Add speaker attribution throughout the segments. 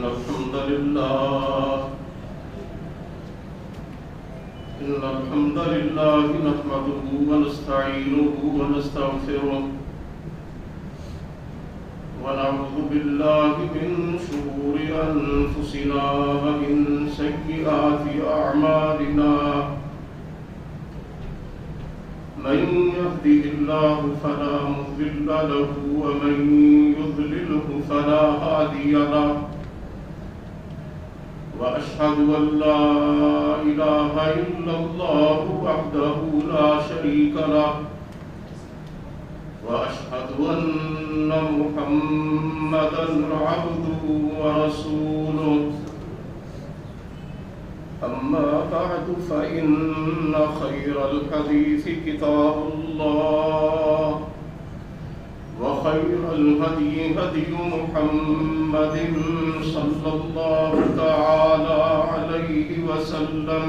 Speaker 1: الحمد لله نحمده ونستعينه ونستغفره ونعوذ بالله من شرور أنفسنا ومن سيئات أعمالنا من يهده الله فلا مضل له ومن يضلله فلا هادي له وأشهد أن لا إله إلا الله وحده لا شريك له وأشهد أن محمدًا عبده ورسوله أما بعد فإن خير الحديث كتاب الله وخير الهدي هدي محمد صلى الله تعالى عليه وسلم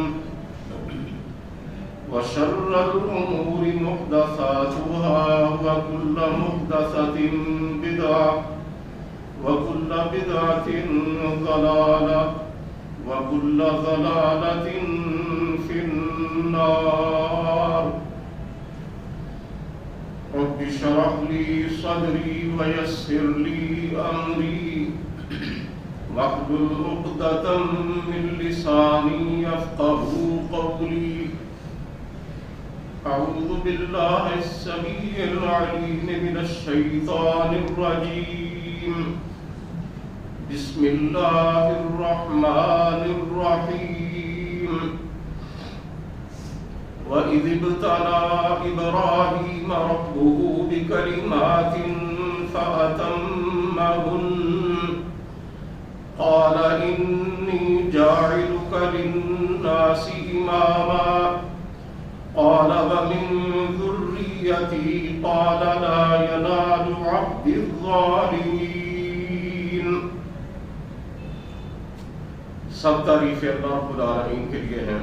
Speaker 1: وشر الأمور محدثاتها وكل محدثة بدعة وكل بدعة ضلالة وكل ضلالة في النار رب اشرح لي صدري ويسر لي أمري واحلل عقدة من لساني يفقهوا قولي أعوذ بالله السميع العليم من الشيطان الرجيم بسم الله الرحمن الرحيم وإذ ابتلى إبراهيم ربه بكلمات فأتمهن قال إني جاعلك للناس إماما قال ومن ذريتي قال لا ينال عهد الظالمين سب تعریف اللہ رب العالمین کے لیے ہیں،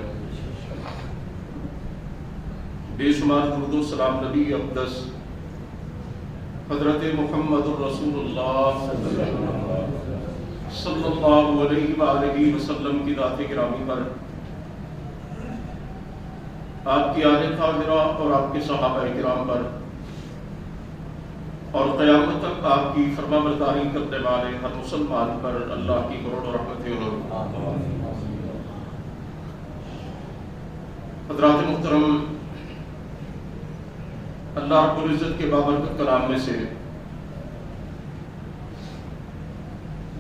Speaker 1: بے شمار درود و سلام نبی اقدس حضرت محمد الرسول اللہ صلی اللہ علیہ وآلہ وسلم کی ذات گرامی پر، آپ کی آل طاہرہ اور آپ کے صحابہ کرام پر، اور قیامت تک آپ کی فرما برداری کرنے والے ہر مسلمان پر اللہ کی کروڑوں رحمتیں ہوں۔ حضرات محترم، اللہ رب العزت کے بابرکت کلام میں سے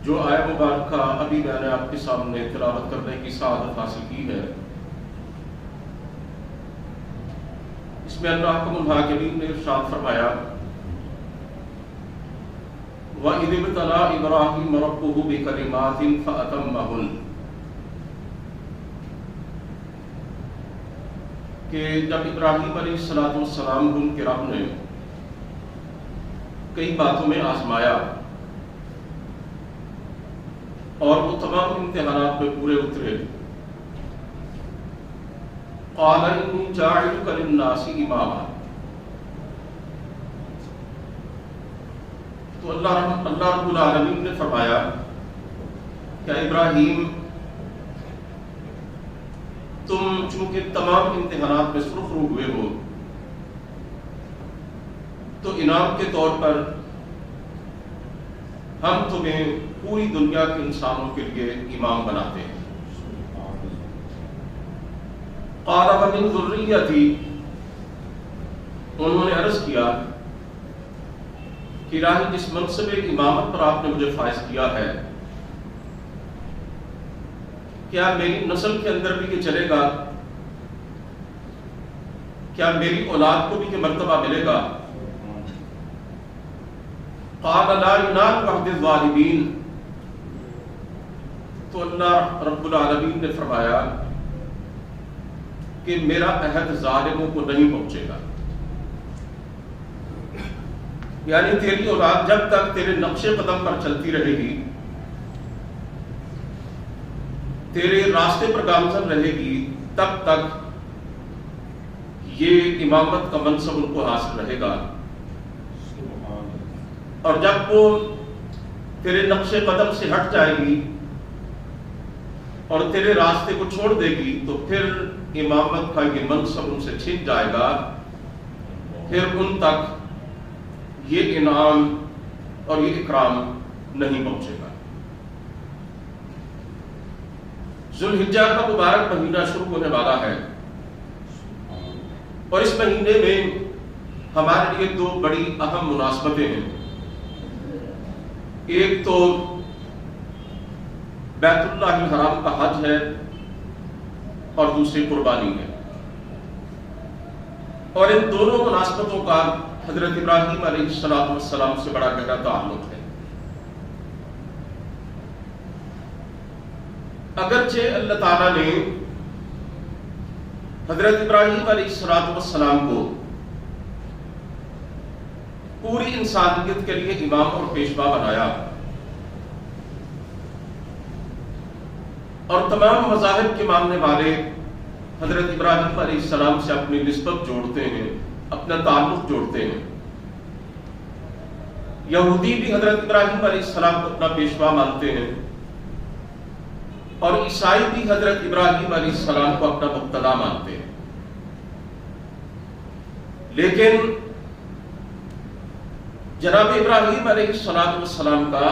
Speaker 1: جو آیہ مبارکہ ابھی میں نے آپ کے سامنے تلاوت کرنے کی سعادت حاصل کی ہے، اس میں اللہ حکم الحاکمین نے ارشاد فرمایا وَإِذِ ابْتَلَىٰ إِبْرَاهِيمَ رَبُّهُ بِكَلِمَاتٍ فَأَتَمَّهُنَّ، کہ جب ابراہیم علیہ السلام ان کے رب نے کئی باتوں میں آزمایا اور وہ تمام امتحانات میں پورے اترے، قَالَ إِنِّي جَاعِلُكَ لِلنَّاسِ إِمَامًا، تو اللہ رب العالمین نے فرمایا کہ ابراہیم تم چونکہ تمام امتحانات میں سرخرو ہوئے ہو تو انعام کے طور پر ہم تمہیں پوری دنیا کے انسانوں کے لیے امام بناتے ہیں۔ قال ومن ذریتی، انہوں نے عرض کیا کہ الہی جس منصب امامت پر آپ نے مجھے فائز کیا ہے، کیا میری نسل کے اندر بھی یہ چلے گا؟ کیا میری اولاد کو بھی یہ مرتبہ ملے گا؟ قال لا ينال عهد الظالمین، تو اللہ رب العالمین نے فرمایا کہ میرا عہد ظالموں کو نہیں پہنچے گا، یعنی تیری اولاد جب تک تیرے نقش قدم پر چلتی رہے گی، تیرے راستے پر گامزن رہے گی، تب تک یہ امامت کا منصب ان کو حاصل رہے گا، اور جب وہ تیرے نقش قدم سے ہٹ جائے گی اور تیرے راستے کو چھوڑ دے گی تو پھر امامت کا یہ منصب ان سے چھن جائے گا، پھر ان تک یہ انعام اور یہ اکرام نہیں پہنچے گا۔ ذوالحجہ کا مبارک مہینہ شروع ہونے والا ہے، اور اس مہینے میں ہمارے لیے دو بڑی اہم مناسبتیں ہیں۔ ایک تو بیت اللہ الحرام کا حج ہے اور دوسری قربانی ہے، اور ان دونوں مناسبتوں کا حضرت ابراہیم علیہ السلام سے بڑا گہرا تعلق ہے۔ اگرچہ اللہ تعالیٰ نے حضرت ابراہیم علیہ السلام کو پوری انسانیت کے لیے امام اور پیشوا بنایا، اور تمام مذاہب کے ماننے والے حضرت ابراہیم علیہ السلام سے اپنی نسبت جوڑتے ہیں، اپنا تعلق جوڑتے ہیں۔ یہودی بھی حضرت ابراہیم علیہ السلام کو اپنا پیشوا مانتے ہیں، اور عیسائی بھی حضرت ابراہیم علیہ السلام کو اپنا مقتدا مانتے ہیں۔ لیکن جناب ابراہیم علیہ السلام کا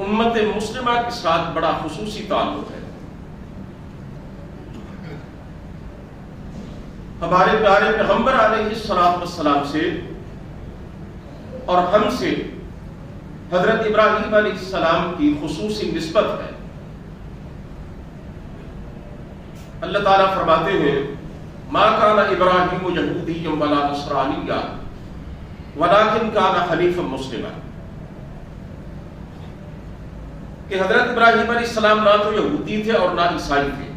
Speaker 1: امت مسلمہ کے ساتھ بڑا خصوصی تعلق ہے۔ ہمارے پیارے پیغمبر علیہ السلام سے اور ہم سے حضرت ابراہیم علیہ السلام کی خصوصی نسبت ہے۔ اللہ تعالیٰ فرماتے ہیں ما کان ابراہیم یہودیا ولا نصرانیا ولکن کان حنیفا مسلما، کہ حضرت ابراہیم علیہ السلام نہ تو یہودی تھے اور نہ عیسائی تھے،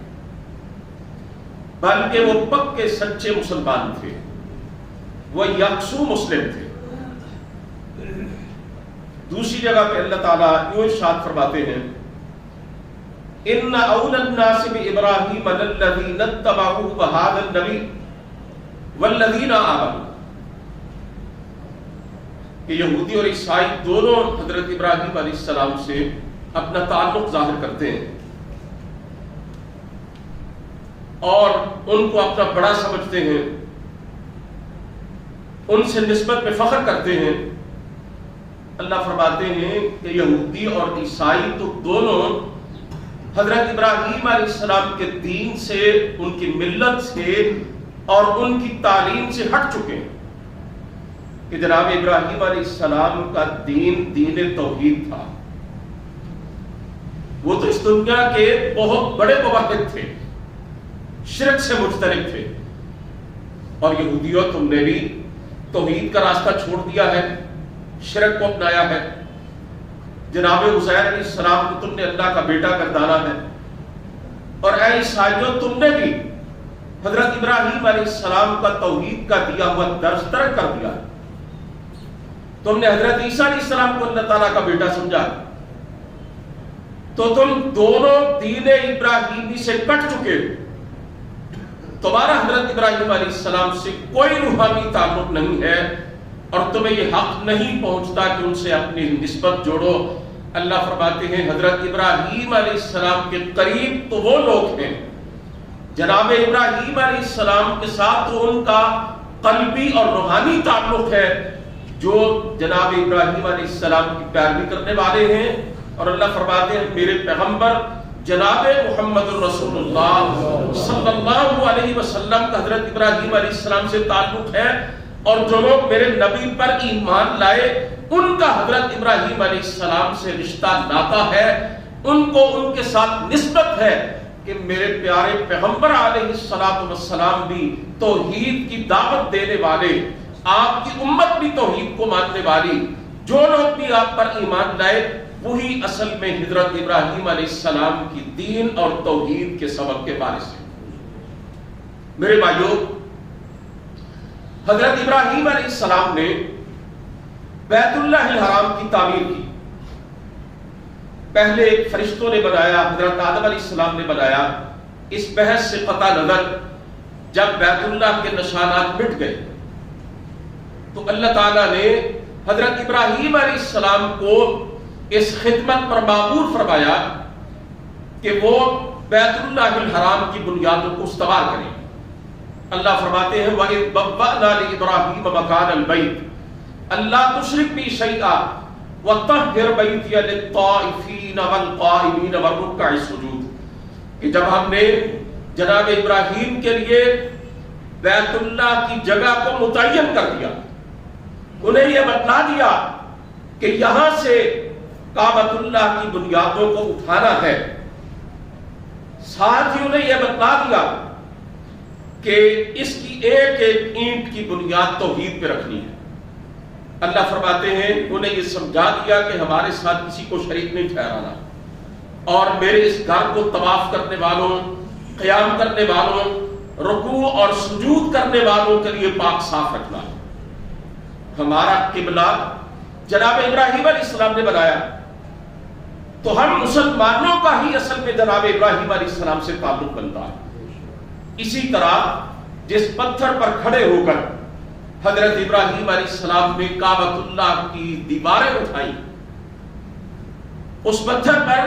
Speaker 1: بلکہ وہ پکے سچے مسلمان تھے، وہ یکسو مسلم تھے۔ دوسری جگہ پہ اللہ تعالیٰ یوں ارشاد فرماتے ہیں ان اول الناس بابراہیم للذین اتبعوہ وہذا النبی والذین آمنوا، کہ یہودی اور عیسائی دونوں حضرت ابراہیم علیہ السلام سے اپنا تعلق ظاہر کرتے ہیں اور ان کو اپنا بڑا سمجھتے ہیں، ان سے نسبت میں فخر کرتے ہیں۔ اللہ فرماتے ہیں کہ یہودی اور عیسائی تو دونوں حضرت ابراہیم علیہ السلام کے دین سے، ان کی ملت سے اور ان کی تعلیم سے ہٹ چکے ہیں، کہ جناب ابراہیم علیہ السلام کا دین دین توحید تھا۔ وہ تو اس دنیا کے بہت بڑے موحد تھے، شرک سے مجتنب تھے، اور یہودیوں تم نے بھی توحید کا راستہ چھوڑ دیا ہے، شرک کو اپنایا ہے، جناب عزیر علیہ السلام کو تم نے اللہ کا بیٹا گردانا ہے، اور اے عیسائیوں تم نے بھی حضرت ابراہیم علیہ السلام کا توحید کا دیا ہوا درس ترک کر دیا، تم نے حضرت عیسیٰ علیہ السلام کو اللہ تعالیٰ کا بیٹا سمجھا، تو تم دونوں دین ابراہیمی سے کٹ چکے، تمہارا حضرت ابراہیم علیہ السلام سے کوئی روحانی تعلق نہیں ہے، اور تمہیں یہ حق نہیں پہنچتا کہ ان سے اپنی نسبت جوڑو۔ اللہ فرماتے ہیں حضرت ابراہیم علیہ السلام کے قریب تو وہ لوگ ہیں، جناب ابراہیم علیہ السلام کے ساتھ تو ان کا قلبی اور روحانی تعلق ہے جو جناب ابراہیم علیہ السلام کی پیروی کرنے والے ہیں، اور اللہ فرماتے ہیں میرے پیغمبر جناب محمد الرسول اللہ صلی اللہ علیہ وسلم کا حضرت ابراہیم علیہ السلام سے تعلق ہے، اور جو لوگ میرے نبی پر ایمان لائے ان کا حضرت ابراہیم علیہ السلام سے رشتہ ناتا ہے، ان کو ان کے ساتھ نسبت ہے کہ میرے پیارے پیغمبر علیہ السلام بھی توحید کی دعوت دینے والے، آپ کی امت بھی توحید کو ماننے والی، جو لوگ بھی آپ پر ایمان لائے وہی اصل میں حضرت ابراہیم علیہ السلام کی دین اور توحید کے سبب کے وارث ہیں۔ میرے بھائیوں، حضرت ابراہیم علیہ السلام نے بیت اللہ الحرام کی تعمیر کی، پہلے فرشتوں نے بنایا، حضرت آدم علیہ السلام نے بنایا، اس بحث سے قطع نظر جب بیت اللہ کے نشانات مٹ گئے تو اللہ تعالیٰ نے حضرت ابراہیم علیہ السلام کو اس خدمت پر معمور فرمایا کہ وہ بیت اللہ الحرام کی بنیادوں کو استوار کریں۔ اللہ فرماتے ہیں وَإِذْ بَوَّأْنَا لِإِبْرَاهِيمَ مَكَانَ الْبَيْتِ أَلَّا تُشْرِكْ بِي شَيْئًا وَطَهِّرْ بَيْتِيَ لِلطَّائِفِينَ وَالْقَائِمِينَ وَالرُّكَّعِ السُّجُودِ کہ جب ہم نے جناب ابراہیم کے لیے بیت اللہ کی جگہ کو متعین کر دیا، انہیں یہ بتلا دیا کہ یہاں سے کعبۃ اللہ کی بنیادوں کو اٹھانا ہے، ساتھ ہی انہیں یہ بتلا دیا کہ اس کی ایک ایک اینٹ کی بنیاد توحید پہ رکھنی ہے۔ اللہ فرماتے ہیں انہیں یہ سمجھا دیا کہ ہمارے ساتھ کسی کو شریک نہیں ٹھہرانا، اور میرے اس گھر کو طواف کرنے والوں، قیام کرنے والوں، رکوع اور سجود کرنے والوں کے لیے پاک صاف رکھنا۔ ہمارا قبلہ جناب ابراہیم علیہ السلام نے بنایا، تو ہم مسلمانوں کا ہی اصل میں جناب ابراہیم علیہ السلام سے تعلق بنتا ہے۔ اسی طرح جس پتھر پر کھڑے ہو کر حضرت ابراہیم علیہ السلام نے کعبۃ اللہ کی دیواریں اٹھائیں، اس پتھر پر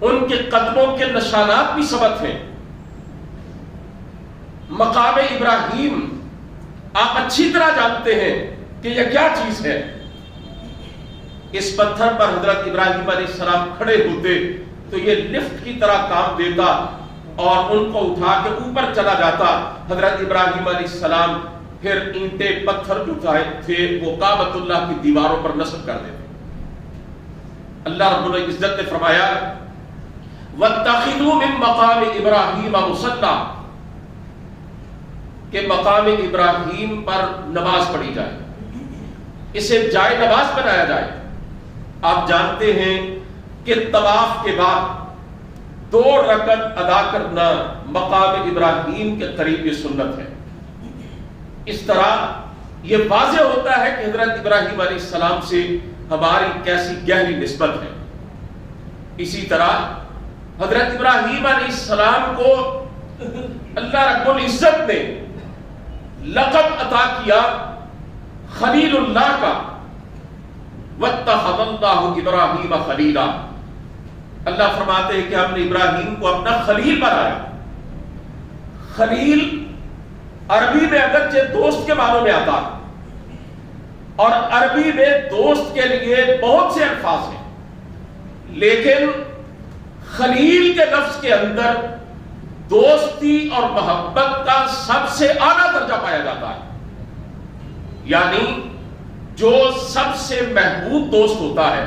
Speaker 1: ان کے قدموں کے نشانات بھی ثبت ہیں۔ مقام ابراہیم آپ اچھی طرح جانتے ہیں کہ یہ کیا چیز ہے۔ اس پتھر پر حضرت ابراہیم علیہ السلام کھڑے ہوتے تو یہ لفٹ کی طرح کام دیتا اور ان کو اٹھا کے اوپر چلا جاتا۔ حضرت ابراہیم علیہ السلام پھر اینٹیں پتھر جو تھے وہ کعبۃ اللہ کی دیواروں پر نصب کر دیتے۔ اللہ رب العزت نے فرمایا وَاتَّخِذُوا مِن مَقَامِ إِبْرَاهِيمَ مُصَلًّى کہ مقام ابراہیم پر نماز پڑھی جائے، اسے جائے نماز بنایا جائے۔ آپ جانتے ہیں کہ طواف کے بعد 2 رکعت ادا کرنا مقام ابراہیم کے قریب یہ سنت ہے۔ اس طرح یہ واضح ہوتا ہے کہ حضرت ابراہیم علیہ السلام سے ہماری کیسی گہری نسبت ہے۔ اسی طرح حضرت ابراہیم علیہ السلام کو اللہ رب العزت نے لقب عطا کیا خلیل اللہ کا، وَاتَّخَذَ اللَّهُ إِبْرَاهِيمَ خَلِيلًا۔ اللہ فرماتے ہیں کہ ہم نے ابراہیم کو اپنا خلیل بنایا۔ خلیل عربی میں اگرچہ دوست کے معنوں میں آتا ہے، اور عربی میں دوست کے لیے بہت سے الفاظ ہیں، لیکن خلیل کے لفظ کے اندر دوستی اور محبت کا سب سے اعلیٰ درجہ پایا جاتا ہے۔ یعنی جو سب سے محبوب دوست ہوتا ہے،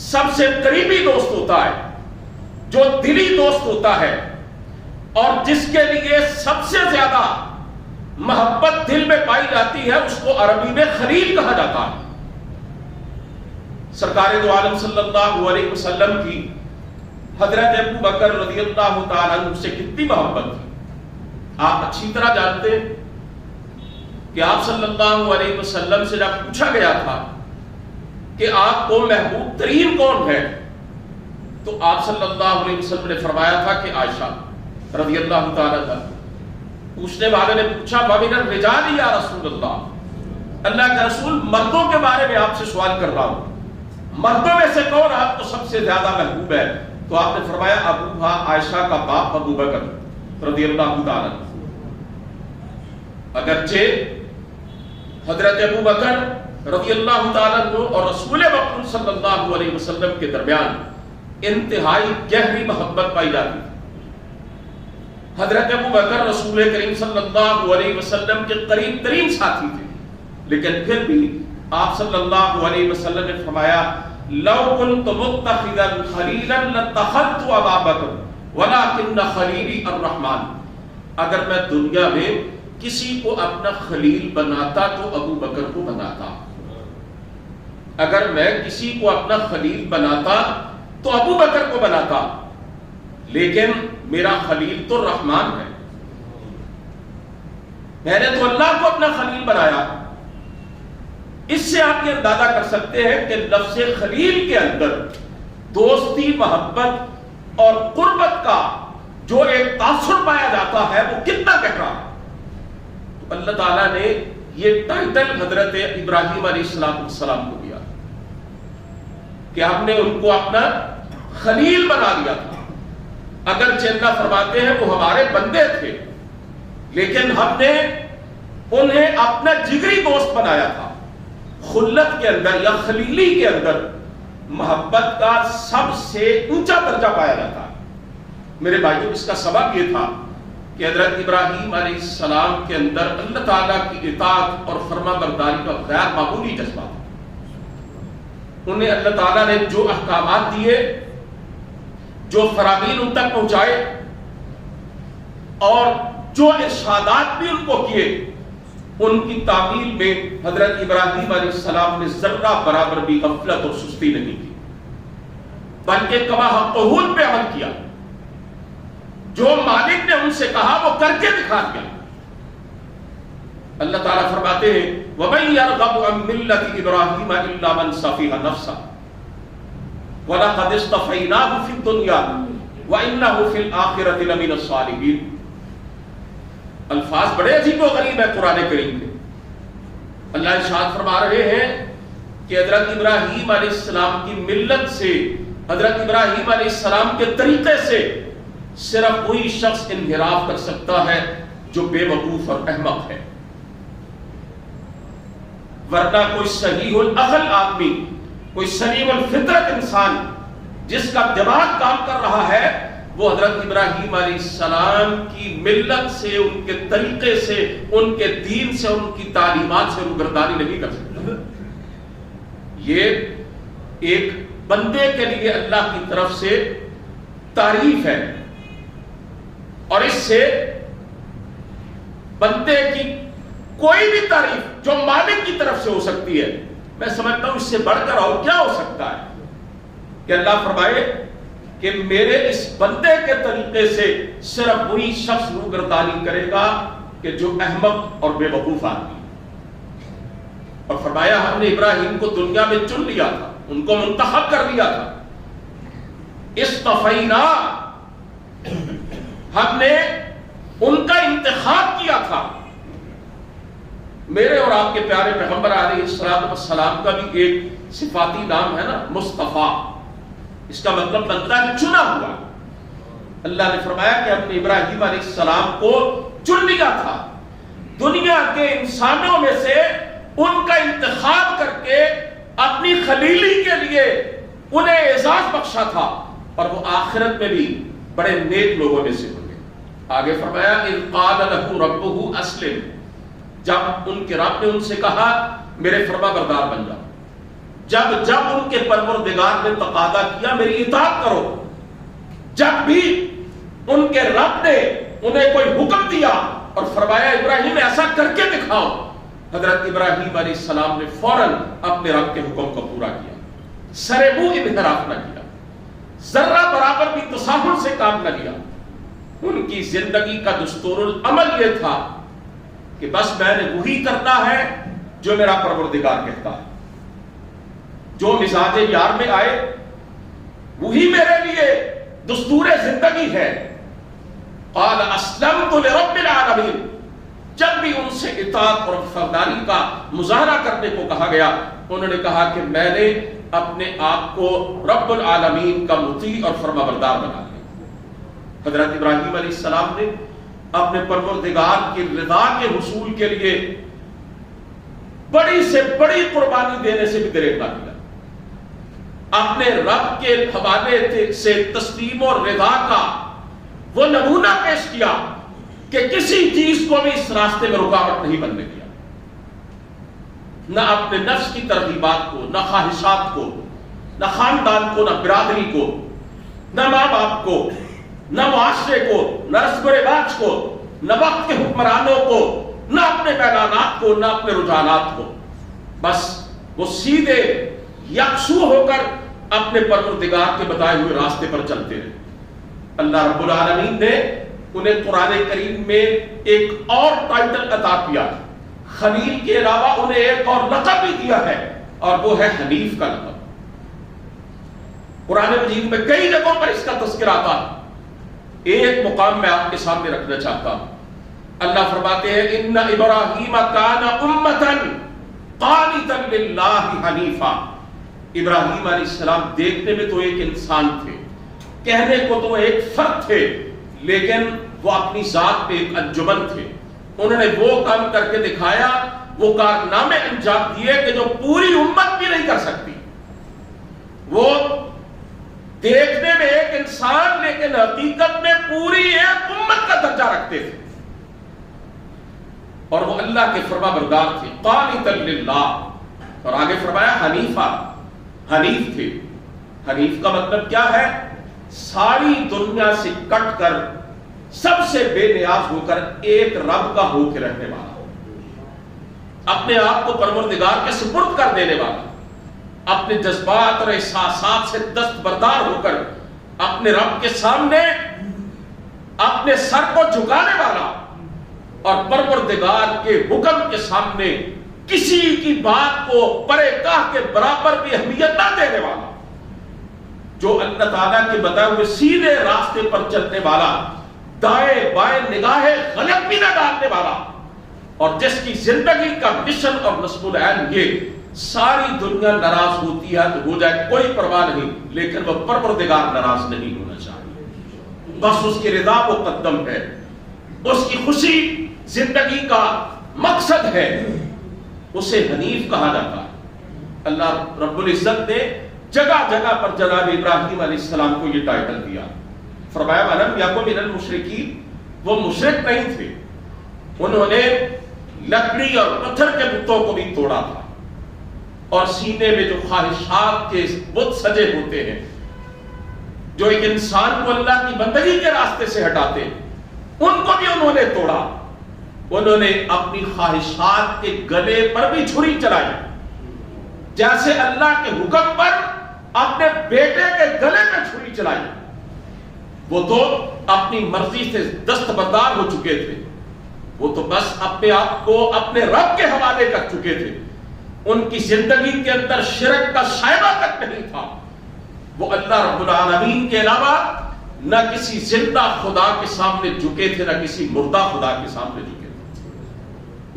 Speaker 1: سب سے قریبی دوست ہوتا ہے، جو دلی دوست ہوتا ہے، اور جس کے لیے سب سے زیادہ محبت دل میں پائی جاتی ہے، اس کو عربی میں خلیل کہا جاتا ہے۔ سرکار دو عالم صلی اللہ علیہ وسلم کی حضرت ابو بکر رضی اللہ تعالیٰ عنہ سے کتنی محبت تھی، آپ اچھی طرح جانتے ہیں کہ آپ صلی اللہ علیہ وسلم سے جب پوچھا گیا تھا کہ آپ کو محبوب ترین کون ہے، تو آپ صلی اللہ علیہ وسلم نے فرمایا تھا کہ عائشہ رضی اللہ تعالیٰ عنہ۔ پوچھنے والے نے پوچھا وَمِنَ الرِّجَالِ یا رسول اللہ، اللہ کے رسول مردوں کے بارے میں آپ سے سوال کر رہا ہوں، مردوں میں سے کون آپ کو سب سے زیادہ محبوب ہے؟ تو آپ نے فرمایا ابوہا عائشہ کا باپ ابو بکر رضی اللہ تعالیٰ عنہ۔ اگرچہ حضرت ابو بکر رضی اللہ تعالیٰ عنہ اور رسول مقبول صلی اللہ علیہ وسلم کے درمیان انتہائی گہری محبت پائی جاتی تھی۔ حضرت ابو بکر رسول کریم صلی اللہ علیہ وسلم کے قریب ترین ساتھی تھے، لیکن پھر بھی آپ صلی اللہ علیہ وسلم نے فرمایا لو كنت متخذا خلیلا لاتخذت ابا بکر ولكن خلیلی الرحمن۔ اگر میں دنیا میں کسی کو اپنا خلیل بناتا تو ابو بکر کو بناتا، اگر میں کسی کو اپنا خلیل بناتا تو ابو بکر کو بناتا، لیکن میرا خلیل تو رحمان ہے، میں نے تو اللہ کو اپنا خلیل بنایا۔ اس سے آپ یہ اندازہ کر سکتے ہیں کہ لفظ خلیل کے اندر دوستی، محبت اور قربت کا جو ایک تاثر پایا جاتا ہے وہ کتنا گہرا ہے۔ تو اللہ تعالیٰ نے یہ ٹائٹل حضرت ابراہیم علیہ السلام کو دیا کہ ہم نے ان کو اپنا خلیل بنا لیا تھا. اگرچہ اللہ فرماتے ہیں وہ ہمارے بندے تھے، لیکن ہم نے انہیں اپنا جگری دوست بنایا تھا. خلت کے اندر یا خلیلی کے اندر محبت کا سب سے اونچا درجہ پایا جاتا ہے. میرے بھائیوں، اس کا سبب یہ تھا کہ حضرت ابراہیم علیہ السلام کے اندر اللہ تعالیٰ کی اطاعت اور فرما برداری کا غیر معمولی جذبہ تھا. انہیں اللہ تعالیٰ نے جو احکامات دیے، جو فرامین ان تک پہنچائے اور جو ارشادات بھی ان کو کیے، ان کی تعمیل میں حضرت ابراہیم علیہ السلام نے ذرہ برابر بھی غفلت اور سستی نہیں کی، بلکہ کما حقہ پہ عمل کیا. جو مالک نے ان سے کہا وہ کر کے دکھا دیا. اللہ تعالیٰ فرماتے ہیں وَمَن يَرْغَبُ عَن مِّلَّةِ إِبْرَاهِيمَ إِلَّا مَن سَفِهَ نَفْسَهُ وَلَقَدِ اصْطَفَيْنَاهُ فِي الدُّنْيَا وَإِنَّهُ فِي الْآخِرَةِ لَمِنَ الصَّالِحِينَ. الفاظ بڑے عجیب و غریب ہیں قرآن کریم کے. اللہ ارشاد فرما رہے ہیں کہ حضرت ابراہیم علیہ السلام کی ملت سے، حضرت ابراہیم علیہ السلام کے طریقے سے صرف وہی شخص انحراف کر سکتا ہے جو بے وقوف اور احمق ہے، ورنہ کوئی صحیح العقل آدمی، کوئی سلیم الفطرت انسان جس کا دماغ کام کر رہا ہے، وہ حضرت ابراہیم علیہ السلام کی ملت سے، ان کے طریقے سے، ان کے دین سے، ان کی تعلیمات سے روگردانی نہیں کر سکتا. یہ ایک بندے کے لیے اللہ کی طرف سے تعریف ہے، اور اس سے بندے کی کوئی بھی تعریف جو مالک کی طرف سے ہو سکتی ہے، میں سمجھتا ہوں اس سے بڑھ کر اور کیا ہو سکتا ہے کہ اللہ فرمائے کہ میرے اس بندے کے طریقے سے صرف وہی شخص روگردانی کرے گا کہ جو احمق اور بے وقوف آدمی. اور فرمایا ہم نے ابراہیم کو دنیا میں چن لیا تھا، ان کو منتخب کر لیا تھا. اصطفینا، ہم نے ان کا انتخاب کیا تھا. میرے اور آپ کے پیارے پیغمبر علیہ السلام کا بھی ایک صفاتی نام ہے نا، مصطفیٰ. اس کا مطلب بنتا ہے چنا ہوا. اللہ نے فرمایا کہ ہم نے ابراہیم علیہ السلام کو چن لیا تھا، دنیا کے انسانوں میں سے ان کا انتخاب کر کے اپنی خلیلی کے لیے انہیں اعزاز بخشا تھا، اور وہ آخرت میں بھی بڑے نیک لوگوں میں سے ہوں گے. آگے فرمایا اذ قال له ربه اسلم، جب ان کے رب نے ان سے کہا میرے فرما بردار بن جاؤ. جب ان کے پروردگار نے تقاضا کیا میری اطاعت کرو، جب بھی ان کے رب نے انہیں کوئی حکم دیا اور فرمایا ابراہیم ایسا کر کے دکھاؤ، حضرت ابراہیم علیہ السلام نے فوراً اپنے رب کے حکم کو پورا کیا، سرے منہ انحراف نہ کیا، ذرہ برابر بھی تساہل سے کام نہ لیا. ان کی زندگی کا دستور العمل یہ تھا کہ بس میں نے وہی کرنا ہے جو میرا پروردگار کہتا ہے، جو مزاج یار میں آئے وہی میرے لیے دستور زندگی ہے. قال اسلمت لرب العالمین، جب بھی ان سے اطاعت اور فرمانبرداری کا مظاہرہ کرنے کو کہا گیا، انہوں نے کہا کہ میں نے اپنے آپ کو رب العالمین کا مطیع اور فرما بردار بنا لیا. حضرت ابراہیم علیہ السلام نے اپنے پروردگار کی رضا کے حصول کے لیے بڑی سے بڑی قربانی دینے سے بھی دریغ نہ کیا. اپنے رب کے حوالے سے تسلیم اور رضا کا وہ نمونہ پیش کیا کہ کسی چیز کو بھی اس راستے میں رکاوٹ نہیں بننے دیا، نہ اپنے نفس کی ترغیبات کو، نہ خواہشات کو، نہ خاندان کو، نہ برادری کو، نہ ماں باپ کو، نہ معاشرے کو، نہ رسم و رواج کو، نہ وقت کے حکمرانوں کو، نہ اپنے میدانات کو، نہ اپنے رجحانات کو. بس وہ سیدھے یکسو ہو کر اپنے پروردگار کے بتائے ہوئے راستے پر چلتے رہے. اللہ رب العالمین نے انہیں قرآن کریم میں ایک اور ٹائٹل عطا کیا، خلیل کے علاوہ انہیں ایک اور لقب بھی دیا ہے، اور وہ ہے حنیف کا لقب. قرآن مجید میں کئی جگہوں پر اس کا تذکرہ آتا ہے. ایک مقام میں آپ کے سامنے رکھنا چاہتا ہوں. اللہ فرماتے ہیں ان ابراہیم کان امۃ قانتا للہ حنیفا. ابراہیم علیہ السلام دیکھنے میں تو ایک انسان تھے، کہنے کو تو ایک فرد تھے لیکن وہ اپنی ذات پہ ایک انجمن تھے. انہوں نے وہ کام کر کے دکھایا, وہ کارنامے انجام دیے کہ جو پوری امت بھی نہیں کر سکتی. وہ دیکھنے میں ایک انسان لیکن حقیقت میں پوری ایک امت کا درجہ رکھتے تھے, اور وہ اللہ کے فرما بردار تھے. قانتا للہ, اور آگے فرمایا حنیفہ, حنیف تھے. حنیف کا مطلب کیا ہے؟ ساری دنیا سے کٹ کر سب سے بے نیاز ہو کر ایک رب کا ہو کے رہنے والا, اپنے آپ کو پروردگار کے سپرد کر دینے والا, اپنے جذبات اور احساسات سے دستبردار ہو کر اپنے رب کے سامنے اپنے سر کو جھکانے والا, اور پروردگار کے حکم کے سامنے کسی کی بات کو پرے کاہ کے برابر بھی اہمیت نہ دینے والا, جو اللہ تعالیٰ کے بتائے ہوئے سیدھے راستے پر چلنے والا, دائیں بائیں نگاہیں غلط بھی نہ ڈالنے والا, اور جس کی زندگی کا مشن اور نصب العین یہ ساری دنیا ناراض ہوتی ہے تو ہو جائے کوئی پرواہ نہیں, لیکن وہ پروردگار ناراض نہیں ہونا چاہیے, بس اس کی رضا مقدم ہے, اس کی خوشی زندگی کا مقصد ہے, اسے حنیف کہا جاتا ہے. اللہ رب العزت نے جگہ جگہ پر جناب ابراہیم علیہ السلام کو یہ ٹائٹل دیا. فرمایا وَلَمْ يَكُنْ مِنَ الْمُشْرِكِينَ, وہ مشرک نہیں تھے, انہوں نے لکڑی اور پتھر کے بتوں کو بھی توڑا تھا, اور سینے میں جو خواہشات کے بت سجے ہوتے ہیں جو ایک انسان کو اللہ کی بندگی کے راستے سے ہٹاتے ہیں, ان کو بھی انہوں نے توڑا. انہوں نے اپنی خواہشات کے گلے پر بھی چھری چلائی, جیسے اللہ کے حکم پر اپنے بیٹے کے گلے میں چھری چلائی. وہ تو اپنی مرضی سے دستبردار ہو چکے تھے, وہ تو بس اپنے آپ کو اپنے رب کے حوالے کر چکے تھے, ان کی زندگی کے اندر شرک کا شائبہ تک نہیں تھا. وہ اللہ رب العالمین کے علاوہ نہ کسی زندہ خدا کے سامنے جھکے تھے, نہ کسی مردہ خدا کے سامنے جھکے تھے.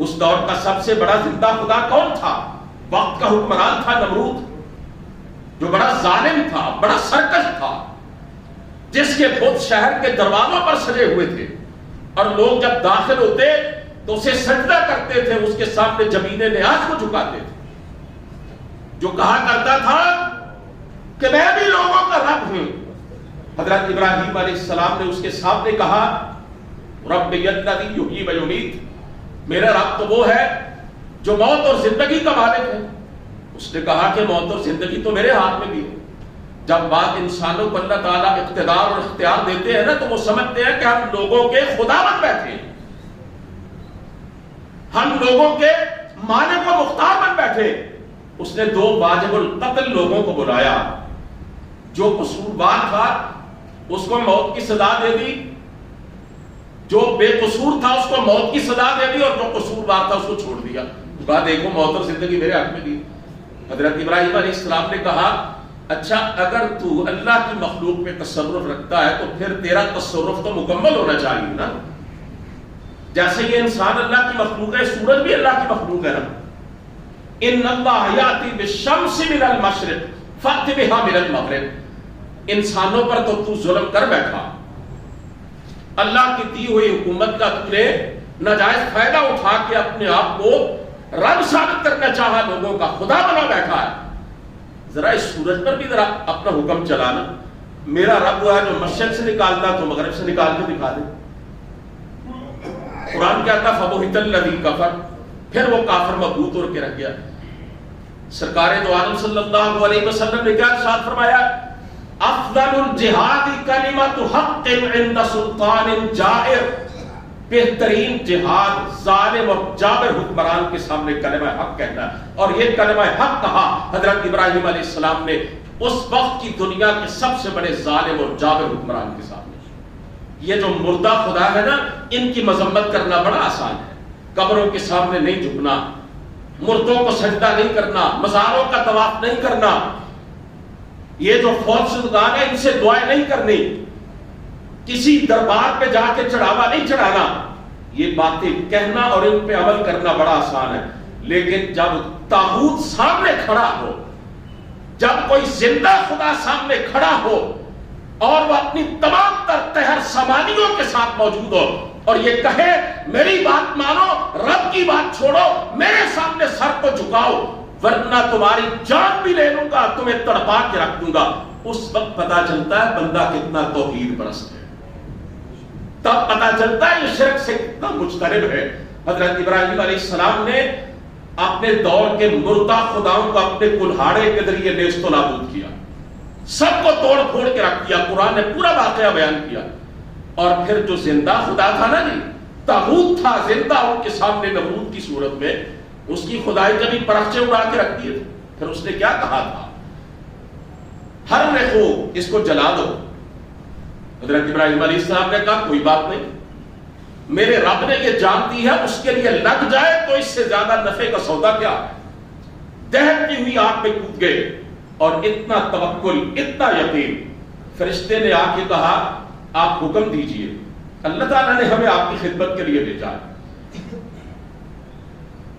Speaker 1: اس دور کا سب سے بڑا زندہ خدا کون تھا؟ وقت کا حکمران تھا نمرود, جو بڑا ظالم تھا, بڑا سرکش تھا, جس کے بت شہر کے دروازوں پر سجے ہوئے تھے, اور لوگ جب داخل ہوتے تو اسے سجدہ کرتے تھے, اس کے سامنے جبین نیاز کو جھکاتے تھے, جو کہا کرتا تھا کہ میں بھی لوگوں کا رب ہوں. حضرت ابراہیم علیہ السلام نے اس کے سامنے کہا رب الذی یحیی و یمیت, میرا رب تو وہ ہے جو موت اور زندگی کا مالک ہے. اس نے کہا کہ موت اور زندگی تو میرے ہاتھ میں بھی ہے. جب بات انسانوں کو اللہ تعالیٰ اقتدار اور اختیار دیتے ہیں نا, تو وہ سمجھتے ہیں کہ ہم لوگوں کے خدا بن بیٹھے ہیں, ہم لوگوں کے مالک و مختار بن بیٹھے. اس نے 2 واجب القتل لوگوں کو بلایا, جو قصوروار تھا اس کو موت کی سزا دے دی, جو بے قصور تھا اس کو موت کی سزا دے دی, اور جو قصوروار تھا اس کو چھوڑ دیا. کہا دیکھو موت اور زندگی میرے ہاتھ میں دی. حضرت ابراہیم علیہ السلام نے کہا اچھا اگر تو اللہ کی مخلوق میں تصرف رکھتا ہے تو پھر تیرا تصرف تو مکمل ہونا چاہیے نا. جیسے یہ انسان اللہ کی مخلوق ہے, سورج بھی اللہ کی مخلوق ہے نا. ان اللہ یاتی بالشمس من المشرق فأت بها من المغرب. انسانوں پر تو ظلم کر بیٹھا, اللہ کی دی ہوئی حکومت کا تو نے ناجائز فائدہ اٹھا کے اپنے آپ کو رب ثابت کرنا چاہا, لوگوں کا خدا بنا بیٹھا ہے. ذرا اس سورج پر بھی ذرا اپنا حکم چلانا. میرا رب وہ ہے جو مشرق سے نکالتا تو مغرب سے نکال کے دکھا دے. قرآن کہتا فبہت الذی کفر, پھر وہ کافر مبہوت ہو کے رہ گیا. سرکار دو عالم صلی اللہ علیہ وسلم نے کیا ارشاد فرمایا, افضل الجہاد کلمۃ حق عند سلطان جائر. بہترین جہاد ظالم اور جابر حکمران کے سامنے کلمہ حق کہنا ہے. اور یہ کلمہ حق کہا حضرت ابراہیم علیہ السلام نے اس وقت کی دنیا کے سب سے بڑے ظالم اور جابر حکمران کے سامنے. یہ جو مردہ خدا ہے نا, ان کی مذمت کرنا بڑا آسان ہے. قبروں کے سامنے نہیں جھکنا, مردوں کو سجدہ نہیں کرنا, مزاروں کا طواف نہیں کرنا, یہ جو فوت شدگان ہیں ان سے دعائیں نہیں کرنی, کسی دربار پہ جا کے چڑھاوا نہیں چڑھانا. یہ باتیں کہنا اور ان پہ عمل کرنا بڑا آسان ہے, لیکن جب طاغوت سامنے کھڑا ہو, جب کوئی زندہ خدا سامنے کھڑا ہو اور وہ اپنی تمام تر قہر سامانیوں کے ساتھ موجود ہو اور یہ کہے میری بات مانو، رب کی بات چھوڑو، میرے سامنے سر کو جھکاؤ ورنہ تمہاری جان بھی لے لوں گا، تمہیں تڑپا کے رکھ دوں گا، اس وقت پتا چلتا ہے بندہ کتنا توحید پرست ہے، تب پتا چلتا ہے یہ شرک سے کتنا مجتنب ہے۔ حضرت ابراہیم علیہ السلام نے اپنے دور کے مردہ خداؤں کو اپنے کلہاڑے کے ذریعے نیست و نابود کیا، سب کو توڑ پھوڑ کے رکھ دیا، قرآن نے پورا واقعہ بیان کیا۔ اور پھر جو زندہ خدا تھا نا جی، طاغوت تھا زندہ ان کے سامنے نمرود کی صورت میں، اس کی خدائی کا بھی پرچے اڑا کے رکھ دیے تھے۔ پھر اس نے کیا کہا تھا؟ ہر رخو اس کو جلا دو۔ حضرت ابراہیم علیہ السلام نے کہا کوئی بات نہیں، میرے رب نے یہ جان دی ہے، اس کے لیے لگ جائے تو اس سے زیادہ نفع کا سودا کیا ہے۔ دہتی ہوئی آگ میں کود گئے اور اتنا توکل، اتنا یقین، فرشتے نے آ کے کہا آپ حکم دیجئے، اللہ تعالیٰ نے ہمیں آپ کی خدمت کے لیے بھیجا ہے۔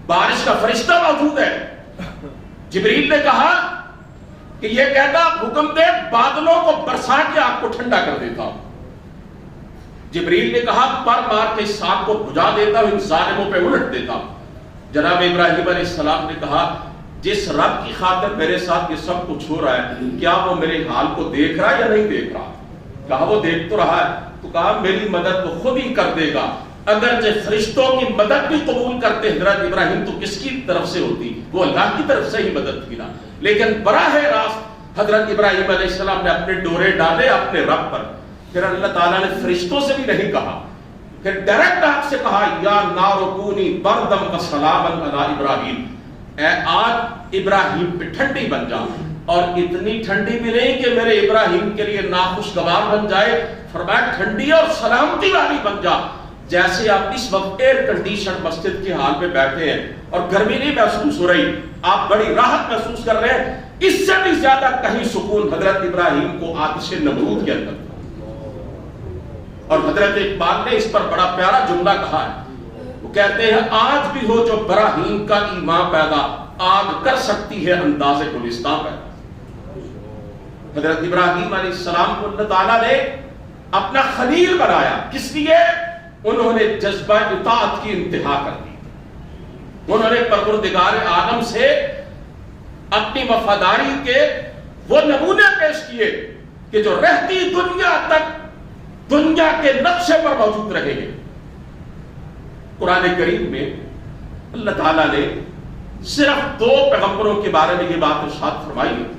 Speaker 1: بارش کا فرشتہ موجود ہے، جبریل نے کہا کہ یہ کہتا حکم دے بادلوں کو برسا کے آگ کو ٹھنڈا کر دیتا ہوں۔ جبریل نے کہا پر مار کے اس آگ کو بجھا دیتا ہوں، ان ظالموں پہ الٹ دیتا ہوں۔ جناب ابراہیم علیہ السلام نے کہا جس رب کی خاطر میرے ساتھ یہ سب کچھ ہو رہا ہے، کیا وہ میرے حال کو دیکھ رہا ہے یا نہیں دیکھ رہا؟ کہا وہ دیکھ تو رہا ہے۔ تو کہا میری مدد وہ خود ہی کر دے گا، اگرچہ فرشتوں کی مدد بھی قبول کرتے حضرت ابراہیم تو کس کی طرف سے ہوتی؟ وہ اللہ کی طرف سے ہی مدد کی نا، لیکن براہ راست حضرت ابراہیم علیہ السلام نے اپنے ڈورے ڈالے اپنے رب پر۔ پھر اللہ تعالیٰ نے فرشتوں سے بھی نہیں کہا، پھر ڈائریکٹ آپ سے کہا یا نار کونی بردم و سلاما علی ابراہیم، اے آج ابراہیم پہ ٹھنڈی بن جا، اور اتنی ٹھنڈی بھی نہیں کہ میرے ابراہیم کے لیے ناخوشگوار بن جائے، فرمایا ٹھنڈی اور سلامتی والی بن جا، جیسے آپ اس وقت ایئر کنڈیشن مسجد کے حال میں بیٹھے ہیں اور گرمی نہیں محسوس ہو رہی، آپ بڑی راحت محسوس کر رہے ہیں، اس سے بھی زیادہ کہیں سکون حضرت ابراہیم کو آتش نمرود کے اندر تھا۔ اور حضرت اقبال نے اس پر بڑا پیارا جملہ کہا ہے، وہ کہتے ہیں آج بھی ہو جو براہیم کا ایمان پیدا، آگ کر سکتی ہے انداز گلستان پیدا۔ حضرت ابراہیم علیہ السلام کو اللہ تعالیٰ نے اپنا خلیل بنایا، کس لیے؟ انہوں نے جذبہ اطاعت کی انتہا کر دی، انہوں نے پروردگار عالم سے اپنی وفاداری کے وہ نمونے پیش کیے کہ جو رہتی دنیا تک دنیا کے نقشے پر موجود رہے ہیں۔ قرآن کریم میں اللہ تعالیٰ نے صرف 2 پیغمبروں کے بارے میں یہ بات ارشاد فرمائی ہے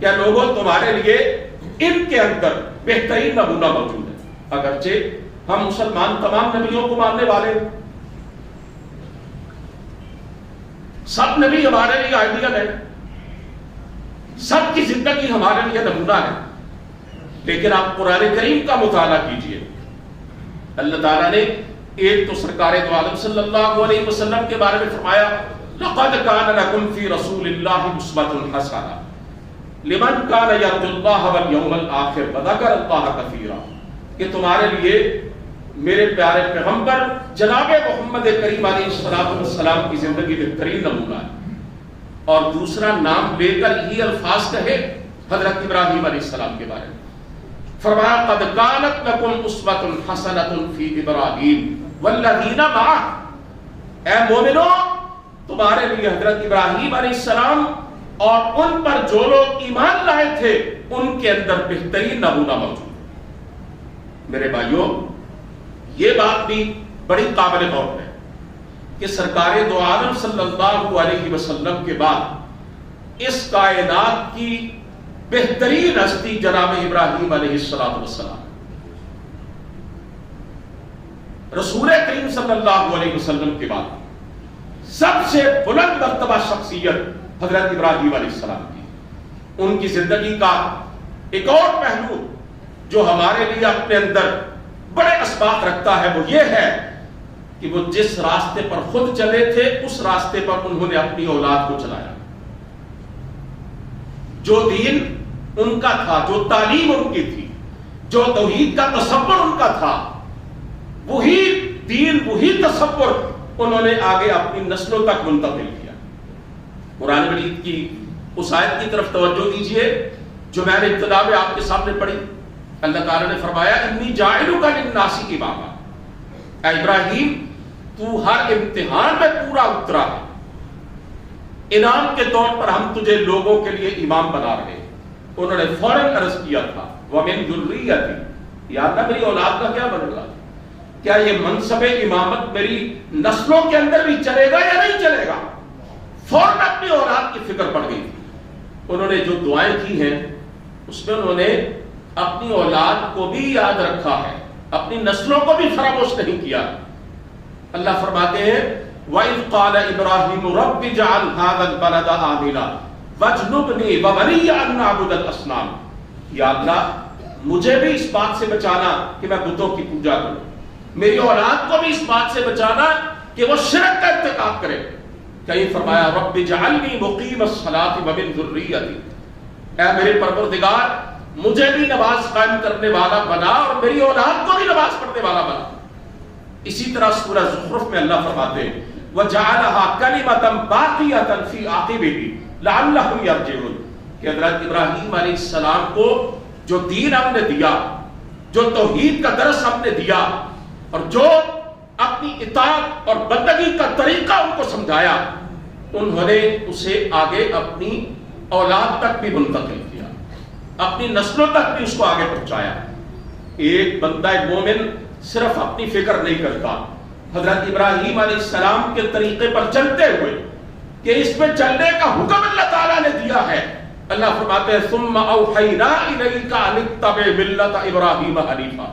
Speaker 1: کہ لوگوں تمہارے لیے ان کے اندر بہترین نمونہ موجود ہے، اگرچہ ہم مسلمان تمام نبیوں کو ماننے والے ہیں، سب نبی ہمارے لیے آئیڈیل ہے، سب کی زندگی ہمارے لیے نمونہ ہے، لیکن آپ قرآن کریم کا مطالعہ کیجئے، اللہ تعالیٰ نے ایک تو سرکار دو عالم صلی اللہ علیہ وسلم کے بارے میں فرمایا لَقَدْ كَانَ لَكُمْ فِي رَسُولِ اللَّهِ أُسْوَةٌ حَسَنَةٌ لِمَنْ كَانَ يَرْجُو اللَّهَ وَالْيَوْمَ الْآخِرَ وَذَكَرَ اللَّهَ كَثِيرًا، کہ تمہارے لیے میرے پیارے پیغمبر جناب محمد کریم علیہ السلام کی زندگی بہترین نمونہ ہے، اور دوسرا نام لے کر یہ الفاظ کہے حضرت ابراہیم علیہ السلام کے بارے میں، فرمایا قد كانت لكم اسوة حسنة في ابراہیم والذین معه، اے مومنو تمہارے لیے حضرت ابراہیم علیہ السلام اور ان پر جو لوگ ایمان لائے تھے ان کے اندر بہترین نمونہ موجود ہے۔ میرے بھائیوں یہ بات بھی بڑی قابل غور ہے کہ سرکار دو عالم صلی اللہ علیہ وسلم کے بعد اس کائنات کی بہترین ہستی جناب ابراہیم علیہ السلام، رسول کریم صلی اللہ علیہ وسلم کے بعد سب سے بلند مرتبہ شخصیت حضرت ابراہیم علیہ السلام کی۔ ان کی زندگی کا ایک اور پہلو جو ہمارے لیے اپنے اندر بڑے اسباق رکھتا ہے وہ یہ ہے کہ وہ جس راستے پر خود چلے تھے اس راستے پر انہوں نے اپنی اولاد کو چلایا، جو دین ان کا تھا، جو تعلیم ان کی تھی، جو توحید کا تصور ان کا تھا، وہی دین وہی تصور انہوں نے آگے اپنی نسلوں تک منتقل کیا۔ قرآن مجید کی اس آیت کی طرف توجہ دیجئے جو میں نے ابتدا میں آپ کے سامنے پڑھی. اللہ تعالیٰ نے فرمایا انی جاعلک للناس اماما. اے ابراہیم تو ہر امتحان میں پورا اترا ہے. انعام کے طور پر ہم تجھے لوگوں کے لیے امام بنا رہے ہیں. انہوں نے فوراً عرض کیا تھا وَمِن ذُرِّيَّتِي، یا اللہ میری اولاد کا کیا بنے گا؟ کیا یہ منصب امامت میری نسلوں کے اندر بھی چلے گا یا نہیں چلے گا؟ فوراً اپنی اولاد کی فکر پڑ گئی. انہوں نے جو دعائیں کی ہیں اس میں انہوں نے اپنی اولاد کو بھی یاد رکھا ہے، اپنی نسلوں کو بھی فراموش نہیں کیا. اللہ فرماتے ہیں وَإِذْ قَالَ إِبْرَاهِيمُ رَبِّ اجْعَلْ هَذَا الْبَلَدَ آمِنًا وَاجْنُبْنِي وَبَنِيَّ أَن نَّعْبُدَ الْأَصْنَامَ. یا اللہ مجھے بھی اس بات سے بچانا کہ میں بتوں کی پوجا کروں، میری اولاد کو بھی اس بات سے بچانا کہ وہ شرک کا ارتکاب کرے. کہیں فرمایا رب اجعلنی مقیم الصلاۃ ومن ذریتی، اے میرے پروردگار مجھے بھی نماز قائم کرنے والا بنا اور میری اولاد کو بھی نماز پڑھنے والا بنا. اسی طرح سورہ زخرف میں اللہ فرماتے ہیں وَجَعَلَهَا كَلِمَةً بَاقِيَةً فِي عَقِبِهِ لَعَلَّهُمْ يَرْجِعُونَ. کہ حضرت ابراہیم علیہ السلام کو جو دین ہم نے دیا، جو توحید کا درس ہم نے دیا اور جو اپنی اطاعت اور بندگی کا طریقہ ان کو سمجھایا، انہوں نے اسے آگے اپنی اولاد تک بھی منتقل کیا، اپنی نسلوں تک بھی اس کو آگے پہنچایا. ایک بندہ مومن صرف اپنی فکر نہیں کرتا، حضرت ابراہیم علیہ السلام کے طریقے پر چلتے ہوئے کہ اس پہ چلنے کا حکم اللہ تعالیٰ نے دیا ہے. اللہ فرماتے ہیں ثم اوحینا الیک ان اتبع ملت ابراہیم حنیفا.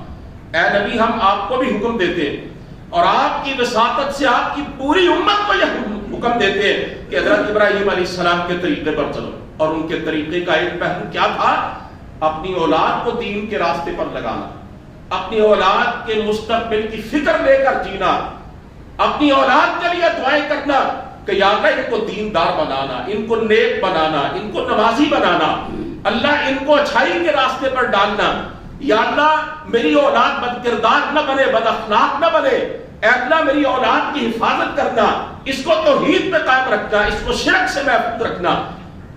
Speaker 1: اے نبی ہم آپ کو بھی حکم دیتے ہیں اور آپ کی وساطت سے آپ کی پوری امت کو یہ حکم دیتے ہیں کہ حضرت ابراہیم علیہ السلام کے طریقے پر چلو. اور ان کے طریقے کا ایک پہلو کیا تھا؟ اپنی اولاد کو دین کے راستے پر لگانا، اپنی اولاد کے مستقبل کی فکر لے کر جینا، اپنی اولاد کے لیے دعائیں کرنا کہ یا اللہ ان کو دیندار بنانا، ان کو نیک بنانا، ان کو نمازی بنانا، اللہ ان کو اچھائی کے راستے پر ڈالنا. یا اللہ میری اولاد بد کردار نہ بنے، بد اخلاق نہ بنے. اے اللہ میری اولاد کی حفاظت کرنا، اس کو توحید پہ قائم رکھنا، اس کو شرک سے محفوظ رکھنا.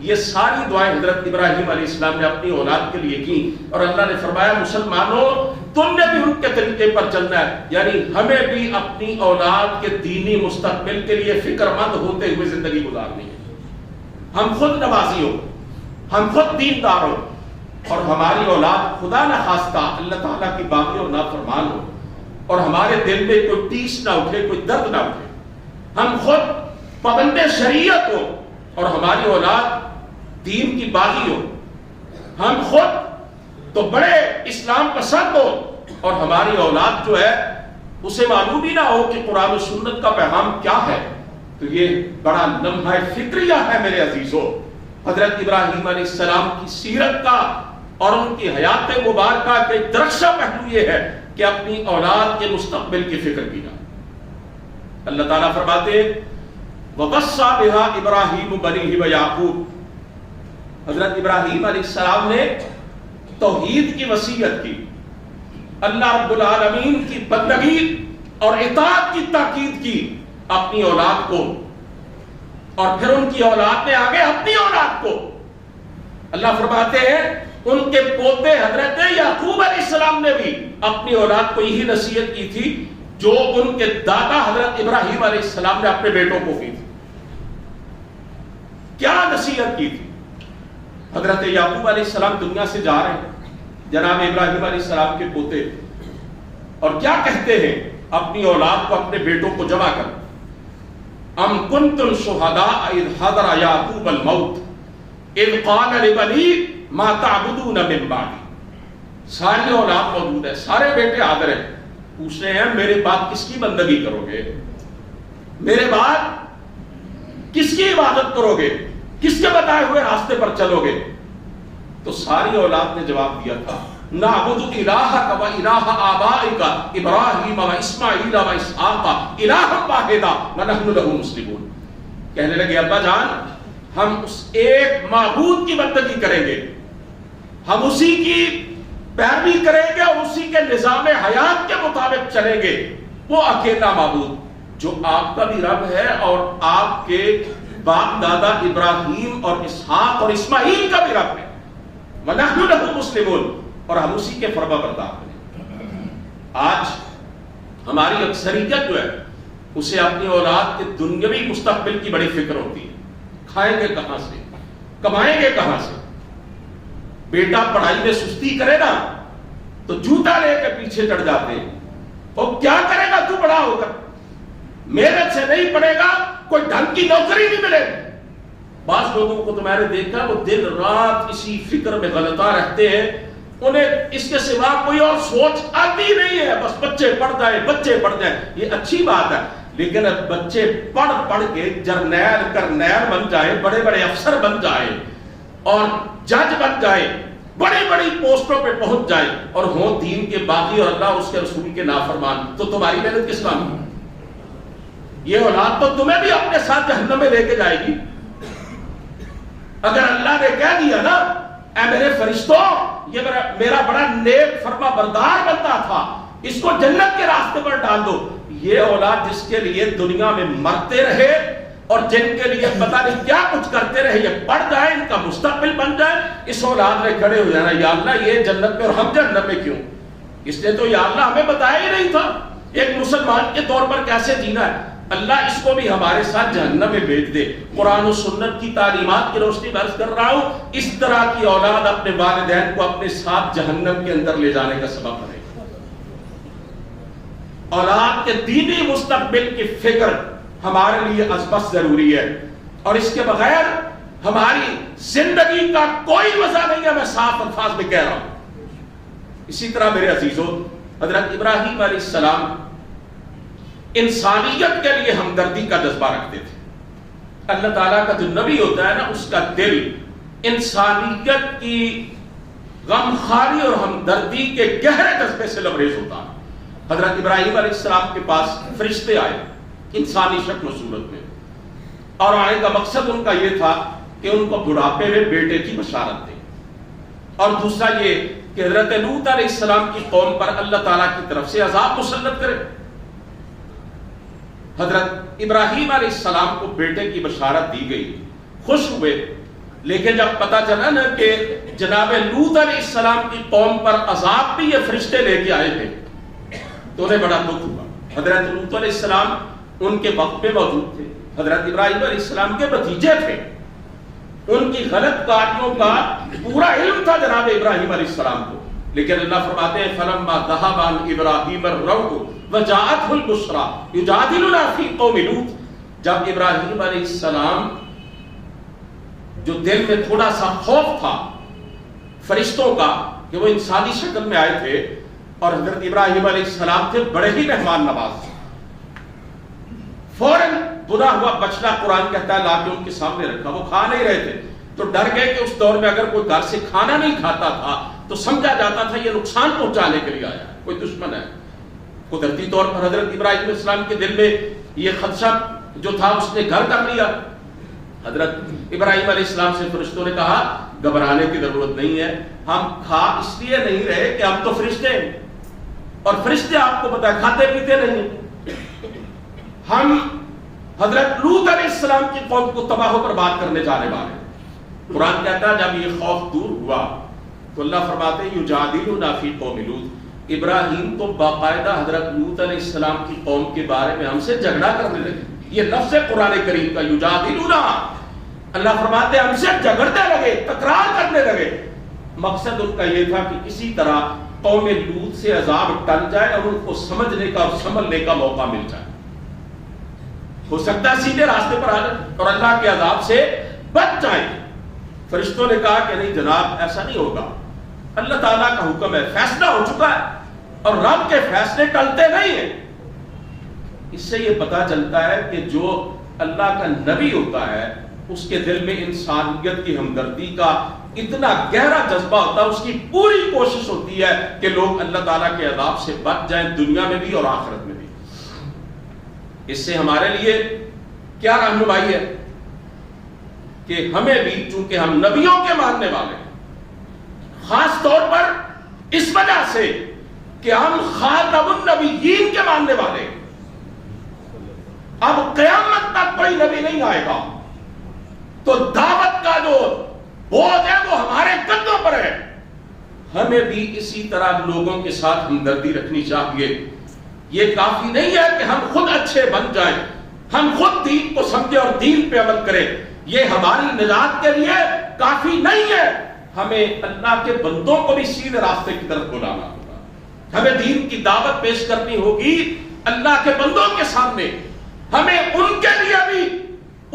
Speaker 1: یہ ساری دعائیں حضرت ابراہیم علیہ السلام نے اپنی اولاد کے لیے کی. اور اللہ نے فرمایا مسلمانوں تم نے بھی ان کے طریقے پر چلنا ہے، یعنی ہمیں بھی اپنی اولاد کے دینی مستقبل کے لیے فکر مند ہوتے ہوئے زندگی گزارنی ہے. ہم خود نمازی ہو، ہم خود دیندار ہو اور ہماری اولاد خدا نہ خواستہ اللہ تعالیٰ کی باغی اور نافرمان ہو اور ہمارے دل میں کوئی ٹیس نہ اٹھے، کوئی درد نہ اٹھے، ہم خود پابند شریعت ہو اور ہماری اولاد دین کی باغی ہو، ہم خود تو بڑے اسلام پسند ہو اور ہماری اولاد جو ہے اسے معلوم ہی نہ ہو کہ قرآن و سنت کا پیغام کیا ہے، تو یہ بڑا لمحہ فکریہ ہے میرے عزیزو. حضرت ابراہیم علیہ السلام کی سیرت کا اور ان کی حیات مبارکہ کے درخشہ پہلو یہ ہے کہ اپنی اولاد کے مستقبل کی فکر کی جائے. اللہ تعالیٰ فرماتے ہیں وَبَصَّى بِهَا إِبْرَاهِيمُ بَنِيهِ وَيَعْقُوبُ. حضرت ابراہیم علیہ السلام نے توحید کی وصیت کی، اللہ رب العالمین کی بندگی اور اطاعت کی تاکید کی اپنی اولاد کو، اور پھر ان کی اولاد نے آگے اپنی اولاد کو. اللہ فرماتے ہیں ان کے پوتے حضرت یعقوب علیہ السلام نے بھی اپنی اولاد کو یہی نصیحت کی تھی جو ان کے دادا حضرت ابراہیم علیہ السلام نے اپنے بیٹوں کو کی تھی. کیا نصیحت کی تھی؟ حضرت یعقوب علیہ السلام دنیا سے جا رہے ہیں، جناب ابراہیم علیہ السلام کے پوتے، اور کیا کہتے ہیں اپنی اولاد کو، اپنے بیٹوں کو جمع کر ام کنتم شہداء اذ حضر یعقوب الموت اذ قال لبنیہ ما تعبدون من بعدی. سارے اولاد موجود ہے، سارے بیٹے حاضر ہیں، پوچھ رہے ہیں میرے بعد کس کی بندگی کرو گے، میرے بعد کس کی عبادت کرو گے، کس کے بتائے ہوئے راستے پر چلو گے؟ تو ساری اولاد نے جواب دیا تھا نعبد الہک و الہ آبائک ابراہیم و اسماعیل و اسحاق الہا واحدا ونحن لہ مسلمون. کہنے لگے ابا جان ہم اس ایک معبود کی بندگی کریں گے، ہم اسی کی پیروی کریں گے اور اسی کے نظام حیات کے مطابق چلیں گے. وہ اکیلا معبود جو آپ کا بھی رب ہے اور آپ کے باپ دادا ابراہیم اور اسحاق اور اسماعیل کا بھی رب ہے. وَنَحْنُ لَهُ مُسْلِمُونَ، اور ہم اسی کے فرما بردار ہیں۔ آج ہماری اکثریت جو ہے اسے اپنی اولاد کے دنیاوی مستقبل کی بڑی فکر ہوتی ہے، کھائیں گے کہاں سے، کمائیں گے کہاں سے۔ بیٹا پڑھائی میں سستی کرے نا تو جوتا لے کے پیچھے چڑھ جاتے ہیں، اور کیا کرے گا تو بڑا ہوگا، محنت سے نہیں پڑھے گا، کوئی ڈھنگ کی نوکری نہیں ملے گی۔ بعض لوگوں کو تو میں نے دیکھا وہ دن رات اسی فکر میں غلطا رہتے ہیں، انہیں اس کے سوا کوئی اور سوچ آتی نہیں ہے، بس بچے پڑھ جائیں، بچے پڑھ جائیں۔ یہ اچھی بات ہے، لیکن اب بچے پڑھ پڑھ کے جرنیل کرنیل بن جائے، بڑے بڑے افسر بن جائے اور جج بن جائے، بڑی بڑی پوسٹوں پہ پہنچ جائے اور ہوں دین کے باغی اور اللہ اس کے رسول کے نافرمان، تو تمہاری محنت کس کام کی؟ یہ اولاد تو تمہیں بھی اپنے ساتھ جہنم میں لے کے جائے گی۔ اگر اللہ نے کہہ دیا نا اے میرے فرشتوں یہ میرا بڑا نیک فرما بردار بندہ تھا، اس کو جنت کے راستے پر ڈال دو، یہ اولاد جس کے لیے دنیا میں مرتے رہے اور جن کے لیے پتہ نہیں کیا کچھ کرتے رہے، یہ پڑھ جائے، ان کا مستقبل بن جائے، اس اولاد نے کھڑے ہو جانا یا اللہ یہ جنت میں اور ہم جہنم میں کیوں؟ اس نے تو یا اللہ ہمیں بتایا ہی نہیں تھا ایک مسلمان کے طور پر کیسے جینا ہے۔ اللہ اس کو بھی ہمارے ساتھ جہنم میں بھیج دے۔ قرآن و سنت کی تعلیمات کی روشنی میں عرض کر رہا ہوں، اس طرح کی اولاد اپنے والدین کو اپنے ساتھ جہنم کے اندر لے جانے کا سبب بنے۔ اولاد کے دینی مستقبل کی فکر ہمارے لیے ازبس ضروری ہے، اور اس کے بغیر ہماری زندگی کا کوئی مزہ نہیں ہے، میں صاف الفاظ میں کہہ رہا ہوں۔ اسی طرح میرے عزیزوں، حضرت ابراہیم علیہ السلام انسانیت کے لیے ہمدردی کا جذبہ رکھتے تھے۔ اللہ تعالیٰ کا جو نبی ہوتا ہے نا، اس کا دل انسانیت کی غمخواری اور ہمدردی کے گہرے جذبے سے لبریز ہوتا ہے۔ حضرت ابراہیم علیہ السلام کے پاس فرشتے آئے انسانی شکل و صورت میں، اور آنے کا مقصد ان کا یہ تھا کہ ان کو بڑھاپے میں بیٹے کی بشارت دیں، اور دوسرا یہ کہ حضرت لوط علیہ السلام کی قوم پر اللہ تعالیٰ کی طرف سے عذاب مسلط کرے۔ حضرت ابراہیم علیہ السلام کو بیٹے کی بشارت دی گئی، خوش ہوئے، لیکن جب پتا چلا نا کہ جناب لوط علیہ السلام کی قوم پر عذاب بھی یہ فرشتے لے کے آئے تھے تو انہیں بڑا دکھ ہوا۔ حضرت لوط علیہ السلام ان کے وقت میں موجود تھے، حضرت ابراہیم علیہ السلام کے بھتیجے تھے، ان کی غلط کاریوں کا پورا علم تھا جناب ابراہیم علیہ السلام کو، لیکن اللہ فرماتے ہیں فلما ذهب عن ابراہیم الروع وجاءته البشرى یجادلنا فی قوم لوط، جب ابراہیم علیہ السلام جو دل میں تھوڑا سا خوف تھا فرشتوں کا کہ وہ انسانی شکل میں آئے تھے، اور حضرت ابراہیم علیہ السلام تھے بڑے ہی مہمان نواز، فوراً بنا ہوا بچڑا قرآن کہتا ہے لا کے ان کے سامنے رکھا، وہ کھا نہیں رہے تھے تو ڈر گئے کہ اس دور میں اگر کوئی گھر سے کھانا نہیں کھاتا تھا تو سمجھا جاتا تھا یہ نقصان پہنچانے کے لیے آیا ہے، کوئی دشمن ہے۔ قدرتی طور پر حضرت ابراہیم علیہ السلام کے دل میں یہ خدشہ جو تھا اس نے گھر کر لیا۔ حضرت ابراہیم علیہ السلام سے فرشتوں نے کہا گھبرانے کی ضرورت نہیں ہے، ہم کھا اس لیے نہیں رہے کہ ہم تو فرشتے ہیں، اور فرشتے آپ کو پتا ہے کھاتے پیتے نہیں ہیں۔ ہم حضرت لوط علیہ السلام کی قوم کو تباہ و برباد کرنے جانے والے۔ قرآن کہتا ہے جب یہ خوف دور ہوا تو اللہ فرماتے ہیں یجادلنا فی قوم لوط، ابراہیم تو باقاعدہ حضرت لوط علیہ السلام کی قوم کے بارے میں ہم سے جھگڑا کرنے لگے۔ یہ لفظ قرآن کریم کا یجادلنا، اللہ فرماتے ہیں ہم سے جھگڑنے لگے، تکرار کرنے لگے۔ مقصد ان کا یہ تھا کہ کسی طرح قوم لوط سے عذاب ٹل جائے اور ان کو سمجھنے کا اور سنبھلنے کا موقع مل جائے، ہو سکتا ہے سیدھے راستے پر آ جائے اور اللہ کے عذاب سے بچ جائیں۔ فرشتوں نے کہا کہ نہیں جناب ایسا نہیں ہوگا، اللہ تعالیٰ کا حکم ہے، فیصلہ ہو چکا ہے اور رب کے فیصلے ٹلتے نہیں ہیں۔ اس سے یہ پتا چلتا ہے کہ جو اللہ کا نبی ہوتا ہے اس کے دل میں انسانیت کی ہمدردی کا اتنا گہرا جذبہ ہوتا ہے، اس کی پوری کوشش ہوتی ہے کہ لوگ اللہ تعالیٰ کے عذاب سے بچ جائیں دنیا میں بھی اور آخرت میں بھی۔ اس سے ہمارے لیے کیا رہنمائی ہے کہ ہمیں بھی چونکہ ہم نبیوں کے ماننے والے ہیں، خاص طور پر اس وجہ سے کہ ہم خاتم النبیین کے ماننے والے ہیں، اب قیامت تک کوئی نبی نہیں آئے گا، تو دعوت کا جو بوجھ ہے وہ ہمارے کندھوں پر ہے. ہمیں بھی اسی طرح لوگوں کے ساتھ ہمدردی رکھنی چاہیے. یہ کافی نہیں ہے کہ ہم خود اچھے بن جائیں, ہم خود دین کو سمجھیں اور دین پہ عمل کریں. یہ ہماری نجات کے لیے کافی نہیں ہے. ہمیں اللہ کے بندوں کو بھی سیدھے راستے کی طرف بلانا ہوگا. ہمیں دین کی دعوت پیش کرنی ہوگی اللہ کے بندوں کے سامنے. ہمیں ان کے لیے بھی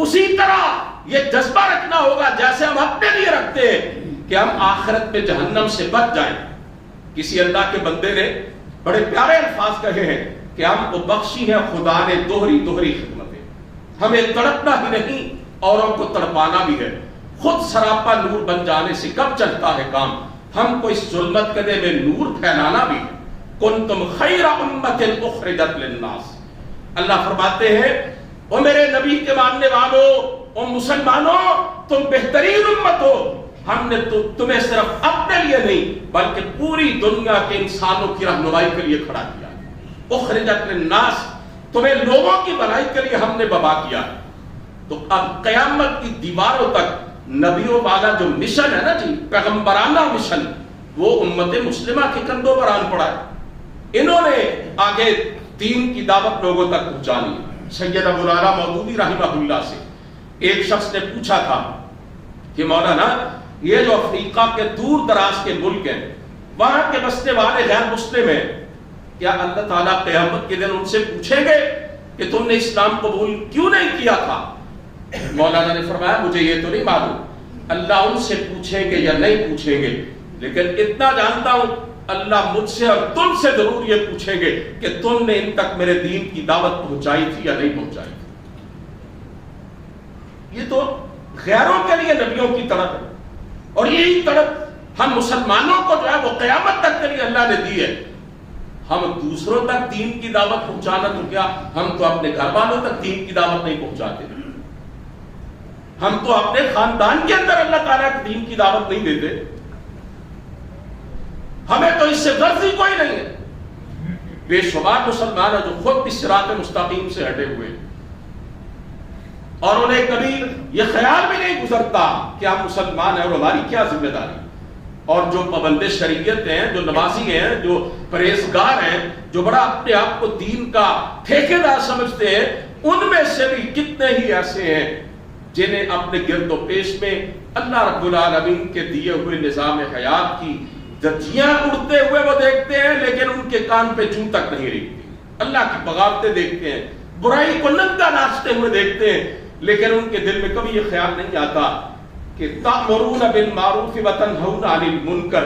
Speaker 1: اسی طرح یہ جذبہ رکھنا ہوگا جیسے ہم اپنے لیے رکھتے ہیں کہ ہم آخرت میں جہنم سے بچ جائیں. کسی اللہ کے بندے نے بڑے پیارے الفاظ کہے ہیں کہ ہم کو بخشی ہے خدا نے دوہری دوہری خدمتیں. ہمیں تڑپنا ہی نہیں, اوروں کو تڑپانا بھی ہے. خود سراپا نور بن جانے سے کب چلتا ہے کام, ہم کو اس ظلمت کدے میں نور پھیلانا بھی ہے. کنتم خیر امت اخرجت للناس. اللہ فرماتے ہیں او میرے نبی کے ماننے والوں, او مسلمانوں, تم بہترین امت ہو. ہم نے تمہیں صرف اپنے لیے نہیں بلکہ پوری دنیا کے انسانوں کی رہنمائی کے لیے کھڑا کیا. اخرجت للناس, تمہیں لوگوں کی بھلائی کے لیے ہم نے بابا کیا. تو اب قیامت کی دیواروں تک نبیوں والا جو مشن ہے نا جی, پیغمبرانہ مشن, وہ امت مسلمہ کے کندھوں پر آن پڑا ہے. انہوں نے آگے دین کی دعوت لوگوں تک پہنچانی. سید ابو العلا مودودی رحمہ اللہ سے ایک شخص نے پوچھا تھا کہ مولانا یہ جو افریقہ کے دور دراز کے ملک ہیں وہاں کے بسنے والے غیر مسلم ہیں, کیا اللہ تعالیٰ قیامت کے دن ان سے پوچھیں گے کہ تم نے اسلام قبول کیوں نہیں کیا تھا؟ مولانا نے فرمایا مجھے یہ تو نہیں معلوم, اللہ ان سے پوچھیں گے یا نہیں پوچھیں گے, لیکن اتنا جانتا ہوں اللہ مجھ سے اور تم سے ضرور یہ پوچھیں گے کہ تم نے ان تک میرے دین کی دعوت پہنچائی تھی یا نہیں پہنچائی تھی. یہ تو غیروں کے لیے نبیوں کی طرف ہے, اور یہی طرف ہم مسلمانوں کو جو ہے وہ قیامت تک کے لیے اللہ نے دی ہے. ہم دوسروں تک دین کی دعوت پہنچانا تو کیا, ہم تو اپنے گھر والوں تک دین کی دعوت نہیں پہنچاتے. ہم تو اپنے خاندان کے اندر اللہ تعالیٰ کی دین کی دعوت نہیں دیتے. ہمیں تو اس سے غرض ہی کوئی نہیں ہے. بے شمار مسلمان ہیں جو خود بھی صراط مستقیم سے ہٹے ہوئے اور انہیں کبھی یہ خیال بھی نہیں گزرتا کہ ہم مسلمان ہیں اور ہماری کیا ذمہ داری. اور جو پابند شریعت ہیں, جو نمازی ہیں, جو پرہیزگار ہیں, جو بڑا اپنے آپ کو دین کا ٹھیکیدار سمجھتے ہیں, ان میں سے بھی کتنے ہی ایسے ہیں جنہیں اپنے گرد و پیش میں اللہ رب العالمین کے دیے ہوئے نظام حیات کی دھجیاں اڑتے ہوئے وہ دیکھتے ہیں, لیکن ان کے کان پہ جوں تک نہیں رکھتی. اللہ کی بغاوتیں دیکھتے ہیں, برائی کو ننگا ناچتے ہوئے دیکھتے ہیں, لیکن ان کے دل میں کبھی یہ خیال نہیں آتا کہ تأمرون بالمعروف وتنہون عن المنکر.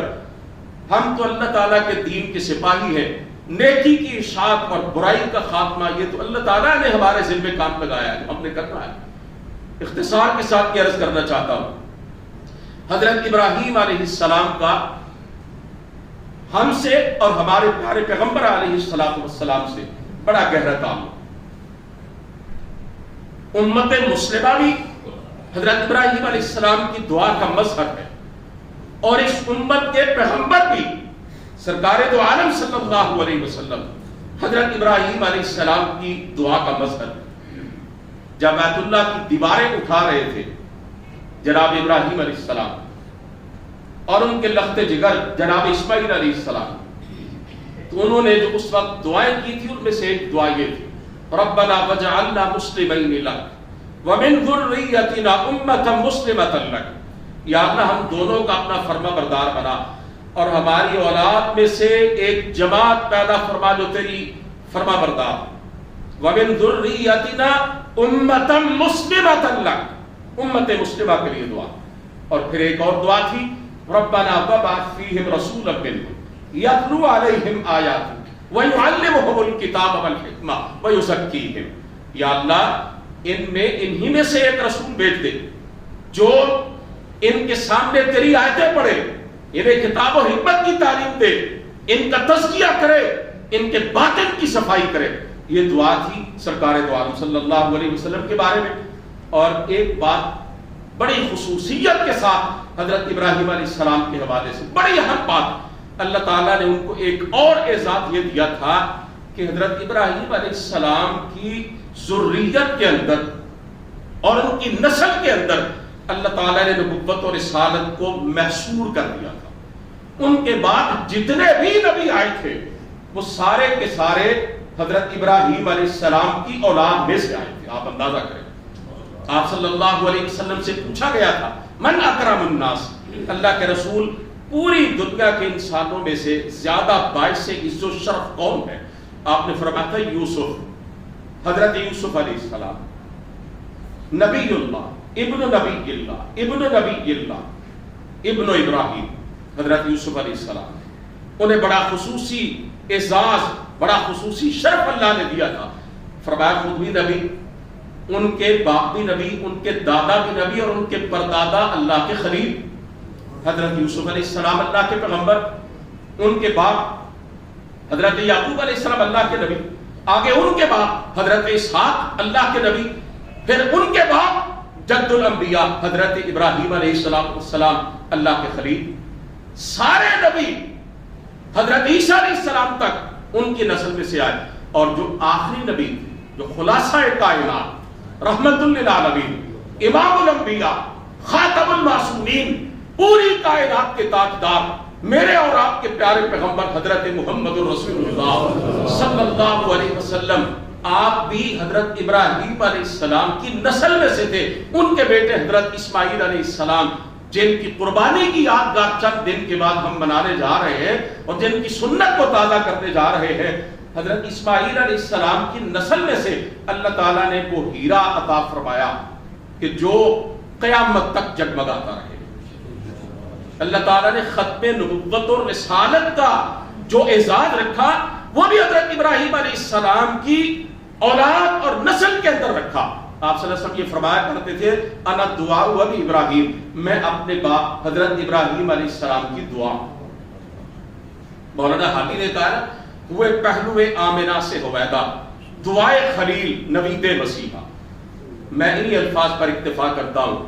Speaker 1: ہم تو اللہ تعالیٰ کے دین کے سپاہی ہیں, نیکی کی اشاعت اور برائی کا خاتمہ یہ تو اللہ تعالیٰ نے ہمارے ذمہ کام لگایا ہے, ہم نے کرنا ہے. اختصار کے ساتھ یہ عرض کرنا چاہتا ہوں, حضرت ابراہیم علیہ السلام کا ہم سے اور ہمارے پیارے پیغمبر علیہ السلام سے بڑا گہرا تعلق. امت مسلمہ بھی حضرت ابراہیم علیہ السلام کی دعا کا مظہر ہے, اور اس امت کے پیغمبر بھی سرکار دو عالم صلی اللہ علیہ وسلم حضرت ابراہیم علیہ السلام کی دعا کا مظہر. جب بیت اللہ کی دیواریں اٹھا رہے تھے جناب ابراہیم علیہ السلام اور ان کے لخت جگر جناب اسماعیل علیہ السلام, تو انہوں نے جو اس وقت دعائیں کی تھی ان میں سے ایک دعا یہ تھی, ربنا وجعلنا مسلمین لک ومن ذریتنا امة مسلمة لک. یا اللہ ہم دونوں کا اپنا فرما بردار بنا اور ہماری اولاد میں سے ایک جماعت پیدا فرما جو تیری فرما بردار. ومن ذریتنا امة مسلمة لک, امت مسلمہ کے لیے دعا. اور پھر ایک اور دعا تھی, ربنا وابعث فیہم رسولا منہم یتلو علیہم آیاتک وَيُعَلِّمُهُمُ الْكِتَابَ وَالْحِکْمَةَ وَيُزَکِّیہم. یا اللہ ان میں انہی میں سے ایک رسول بھیج دے جو ان کے سامنے تیری آیتیں پڑھے, انہیں کتاب و حکمت کی تعلیم دے, ان کا تزکیہ کرے, ان کے باطن کی صفائی کرے. یہ دعا تھی سرکار دو عالم صلی اللہ علیہ وسلم کے بارے میں. اور ایک بات بڑی خصوصیت کے ساتھ حضرت ابراہیم علیہ السلام کے حوالے سے بڑی اہم بات, اللہ تعالیٰ نے ان کو ایک اور اعزاز یہ دیا تھا کہ حضرت ابراہیم علیہ السلام کی ذریت کے اندر اور ان کی نسل کے اندر اللہ تعالیٰ نے نبوت اور رسالت کو محصور کر دیا تھا۔ ان کے بعد جتنے بھی نبی آئے تھے وہ سارے کے سارے حضرت ابراہیم علیہ السلام کی اولاد میں سے آئے تھے۔ آپ اندازہ کریں، آپ صلی اللہ علیہ وسلم سے پوچھا گیا تھا من اکرم الناس، اللہ کے رسول پوری دنیا کے انسانوں میں سے زیادہ باعث عزت و شرف کون ہے؟ آپ نے فرمایا تھا یوسف، حضرت یوسف علیہ السلام، نبی اللہ، ابن نبی اللہ، ابن نبی اللہ، ابن ابراہیم، حضرت یوسف علیہ السلام۔ انہیں بڑا خصوصی اعزاز، بڑا خصوصی شرف اللہ نے دیا تھا۔ فرمایا خود بھی نبی، ان کے باپ بھی نبی، ان کے دادا بھی نبی، اور ان کے پردادا اللہ کے خلیل حضرت یوسف علیہ السلام اللہ کے پیغمبر، ان کے باپ حضرت یعقوب علیہ السلام اللہ کے نبی، آگے ان کے باپ حضرت اسحاق اللہ کے نبی، پھر ان کے باپ جد الانبیاء حضرت ابراہیم علیہ السلام اللہ کے خلیل۔ سارے نبی حضرت عیسیٰ علیہ السلام تک ان کی نسل میں سے آئے، اور جو آخری نبی تھے، جو خلاصہ کائنات، رحمت للعالمین، امام الانبیاء، خاتم المعصومین، پوری کائنات کے تاجدار، میرے اور آپ کے پیارے پیغمبر حضرت محمد رسول اللہ صلی اللہ علیہ وسلم، آپ بھی حضرت ابراہیم علیہ السلام کی نسل میں سے تھے۔ ان کے بیٹے حضرت اسماعیل علیہ السلام، جن کی قربانی کی یادگار چند دن کے بعد ہم منانے جا رہے ہیں اور جن کی سنت کو تازہ کرنے جا رہے ہیں، حضرت اسماعیل علیہ السلام کی نسل میں سے اللہ تعالیٰ نے وہ ہیرا عطا فرمایا کہ جو قیامت تک جگمگاتا رہے۔ اللہ تعالیٰ نے ختم نبوت اور رسالت کا جو اعزاز رکھا وہ بھی حضرت ابراہیم علیہ السلام کی اولاد اور نسل کے اندر رکھا۔ آپ صلی اللہ علیہ وسلم یہ فرمایا کرتے تھے انا دعا و ابراہیم، میں اپنے باپ حضرت ابراہیم علیہ السلام کی دعا۔ مولانا حامی نے کہا ہوئے پہلو آمنہ سے ہویدا، دعائے خلیل نوید مسیحا۔ میں انہی الفاظ پر اکتفا کرتا ہوں،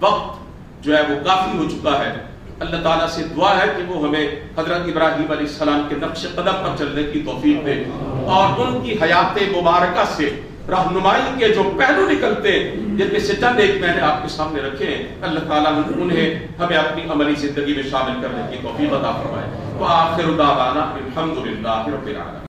Speaker 1: وقت جو ہے وہ کافی ہو چکا ہے۔ اللہ تعالیٰ سے دعا ہے کہ وہ ہمیں حضرت ابراہیم علیہ السلام کے نقش قدم پر چلنے کی توفیق دے، اور ان کی حیات مبارکہ سے رہنمائی کے جو پہلو نکلتے ہیں، جن میں سے چند ایک میں نے آپ کے سامنے رکھے ہیں، اللہ تعالیٰ انہیں ہمیں اپنی عملی زندگی میں شامل کرنے کی توفیق عطا فرمائے۔ وآخر دعوانا الحمدللہ رب العالمین۔